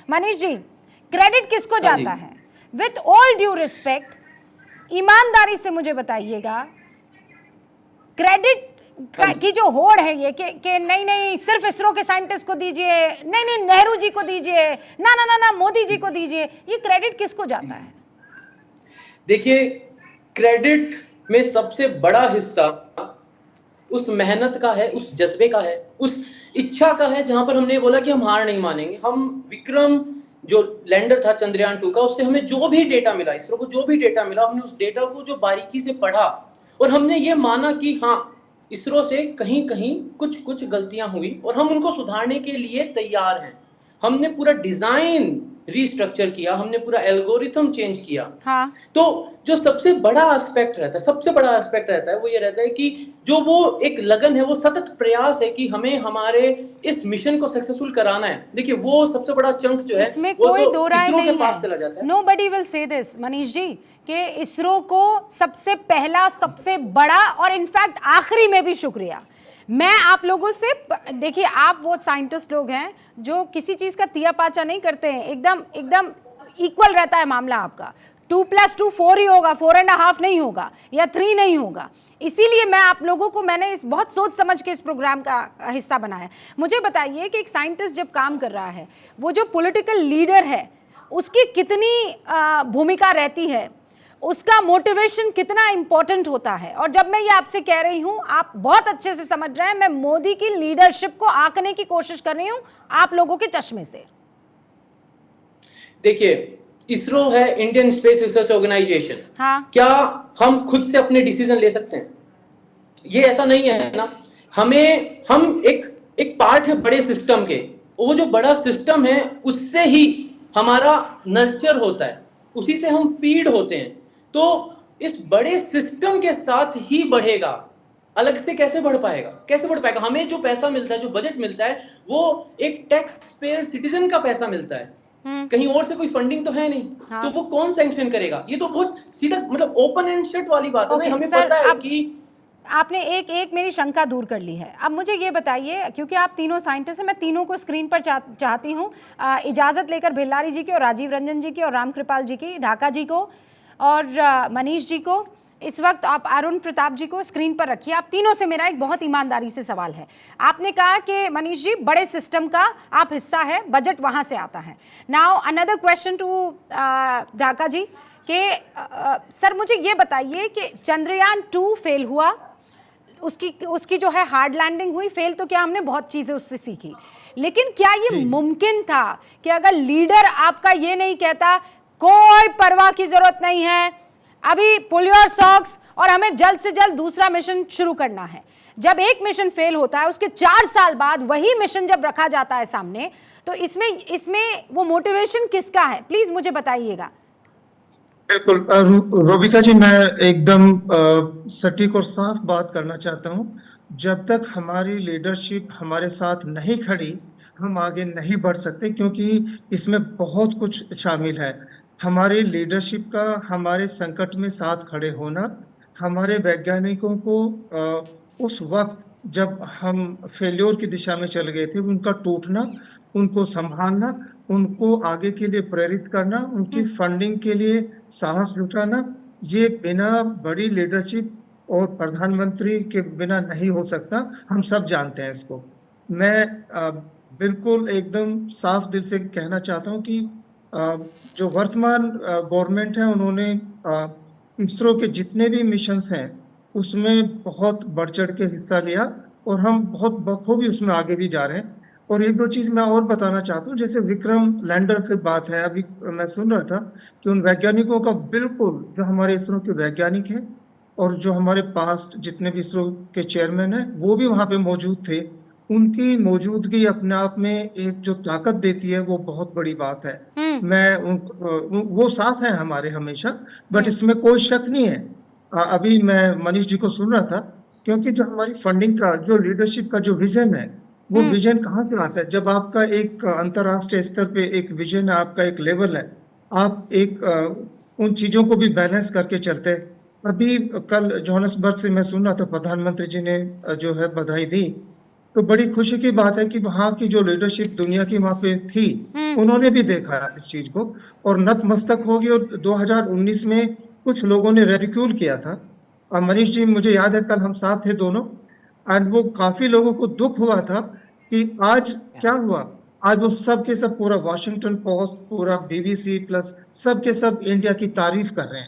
Manish ji, credit किसको हाँ जी। जाता है? विथ ऑल ड्यू रिस्पेक्ट, ईमानदारी से मुझे बताइएगा, क्रेडिट हाँ की जो होड़ है ये कि नहीं नहीं सिर्फ इसरो के साइंटिस्ट को दीजिए, नहीं नहीं नेहरू जी को दीजिए, ना ना ना ना मोदी जी को दीजिए, ये क्रेडिट किसको जाता है? देखिए, क्रेडिट में सबसे बड़ा हिस्सा उस मेहनत का है, उस जज्बे का है, उस इच्छा का है, जहां पर हमने बोला कि हम हार नहीं मानेंगे। हम विक्रम जो लैंडर था चंद्रयान 2 का, उससे हमें जो भी डेटा मिला, इसरो को जो भी डेटा मिला, हमने उस डेटा को जो बारीकी से पढ़ा और हमने ये माना कि हाँ, इसरो से कहीं कहीं कुछ कुछ गलतियां हुई और हम उनको सुधारने के लिए तैयार हैं। हमने पूरा डिजाइन रीस्ट्रक्चर किया, हमने पूरा एल्गोरिथम चेंज किया। हाँ, तो जो सबसे बड़ा एस्पेक्ट रहता है, सबसे बड़ा एस्पेक्ट रहता है, वो ये रहता है कि जो वो एक लगन है, वो सतत प्रयास है कि हमें हमारे इस मिशन को सक्सेसफुल कराना है। देखिए, वो सबसे बड़ा चंक जो है इसमें वो कोई तो दो राय इसरो के नहीं पास चला जाता है। है। Nobody will say this Manish ji कि इसरो को सबसे पहला, सबसे बड़ा और इनफैक्ट आखिरी में भी शुक्रिया। मैं आप लोगों से, देखिए आप वो साइंटिस्ट लोग हैं जो किसी चीज का तिया पाचा नहीं करते हैं, एकदम एकदम इक्वल रहता है मामला आपका। 2+2 4 ही होगा, 4.5 नहीं होगा या 3 नहीं होगा। इसीलिए मैं आप लोगों को, मैंने इस बहुत सोच समझ के इस प्रोग्राम का हिस्सा बनाया। मुझे बताइए कि एक साइंटिस्ट जब काम कर रहा है, वो जो पॉलिटिकल लीडर है उसकी कितनी भूमिका रहती है, उसका मोटिवेशन कितना इंपॉर्टेंट होता है। और जब मैं ये आपसे कह रही हूं, आप बहुत अच्छे से समझ रहे हैं, मैं मोदी की लीडरशिप को आंकने की कोशिश कर रही हूं आप लोगों के चश्मे से। देखिए, इसरो है इंडियन स्पेस रिसर्च ऑर्गेनाइजेशन। हाँ, क्या हम खुद से अपने डिसीजन ले सकते हैं? ये ऐसा नहीं है ना। हम एक पार्ट है बड़े सिस्टम के। वो जो बड़ा सिस्टम है उससे ही हमारा नर्चर होता है, उसी से हम फीड होते हैं। तो इस बड़े सिस्टम के साथ ही बढ़ेगा, अलग से कैसे बढ़ पाएगा? कैसे बढ़ पाएगा? हमें जो पैसा मिलता है, जो बजट मिलता है, वो एक टैक्स पेयर सिटीजन का पैसा मिलता है, कहीं और से कोई फंडिंग तो है नहीं। हाँ। तो वो कौन सैंक्शन करेगा? ये तो बहुत सीधा, मतलब ओपन एंड शट वाली बात है ना। हमें सर, पता है कि आपने एक मेरी शंका दूर कर ली है। अब मुझे ये बताइए, क्योंकि आप तीनों साइंटिस्ट हैं, मैं तीनों को स्क्रीन पर चाहती हूँ, इजाज़त लेकर भिल्लारी जी की और राजीव रंजन जी की और रामकृपाल जी की, ढाका जी को और मनीष जी को, इस वक्त आप अरुण प्रताप जी को स्क्रीन पर रखिए। आप तीनों से मेरा एक बहुत ईमानदारी से सवाल है। आपने कहा कि मनीष जी बड़े सिस्टम का आप हिस्सा है, बजट वहाँ से आता है। Now another question to Dhaka ji कि सर मुझे ये बताइए कि चंद्रयान 2 फेल हुआ, उसकी जो है हार्ड लैंडिंग हुई, फेल तो क्या, हमने बहुत चीज़ें उससे सीखी, लेकिन क्या ये मुमकिन था कि अगर लीडर आपका ये नहीं कहता कोई परवाह की जरूरत नहीं है, अभी पुल योर सॉक्स और हमें जल्द से जल्द दूसरा मिशन शुरू करना है? जब एक मिशन फेल होता है, उसके 4 साल बाद वही मिशन जब रखा जाता है सामने, तो इसमें वो मोटिवेशन किसका है? प्लीज मुझे बताइएगा। बिल्कुल रोबिका जी, मैं एकदम सटीक और साफ बात करना चाहता हूं। जब तक हमारी लीडरशिप हमारे साथ नहीं खड़ी, हम आगे नहीं बढ़ सकते, क्योंकि इसमें बहुत कुछ शामिल है। हमारी लीडरशिप का हमारे संकट में साथ खड़े होना, हमारे वैज्ञानिकों को उस वक्त जब हम फेल्योर की दिशा में चल गए थे, उनका टूटना, उनको संभालना, उनको आगे के लिए प्रेरित करना, उनकी फंडिंग के लिए साहस जुटाना, ये बिना बड़ी लीडरशिप और प्रधानमंत्री के बिना नहीं हो सकता। हम सब जानते हैं इसको। मैं बिल्कुल एकदम साफ दिल से कहना चाहता हूँ कि जो वर्तमान गवर्नमेंट है, उन्होंने इसरो के जितने भी मिशंस हैं उसमें बहुत बढ़ चढ़ के हिस्सा लिया और हम बहुत बखूबी उसमें आगे भी जा रहे हैं। और एक दो चीज मैं और बताना चाहता हूँ, जैसे विक्रम लैंडर की बात है, अभी मैं सुन रहा था कि उन वैज्ञानिकों का, बिल्कुल जो हमारे इसरो के वैज्ञानिक हैं और जो हमारे पास्ट जितने भी इसरो के चेयरमैन हैं वो भी वहां पे मौजूद थे, उनकी मौजूदगी अपने आप में एक जो ताकत देती है वो बहुत बड़ी बात है। मैं वो साथ है हमारे हमेशा, बट इसमें कोई शक नहीं है। अभी मैं मनीष जी को सुन रहा था, क्योंकि जो हमारी फंडिंग का, जो लीडरशिप का जो विजन है, वो विजन कहाँ से आता है? जब आपका एक अंतरराष्ट्रीय स्तर पे एक विजन है, आपका एक लेवल है, आप एक उन चीजों को भी बैलेंस करके चलते हैं। अभी कल जोहान्सबर्ग से मैं सुन रहा था, प्रधानमंत्री जी ने जो है बधाई दी, तो बड़ी खुशी की बात है कि वहाँ की जो लीडरशिप दुनिया की वहाँ पे थी, उन्होंने भी देखा इस चीज को और नतमस्तक हो गई। और 2019 में कुछ लोगों ने रेडिक्यूल किया था। मनीष जी, मुझे याद है कल हम साथ थे दोनों, एंड वो काफी लोगों को दुख हुआ था कि आज क्या हुआ। आज वो सब के सब, पूरा वॉशिंगटन पोस्ट, पूरा BBC प्लस सब के सब इंडिया की तारीफ कर रहे हैं।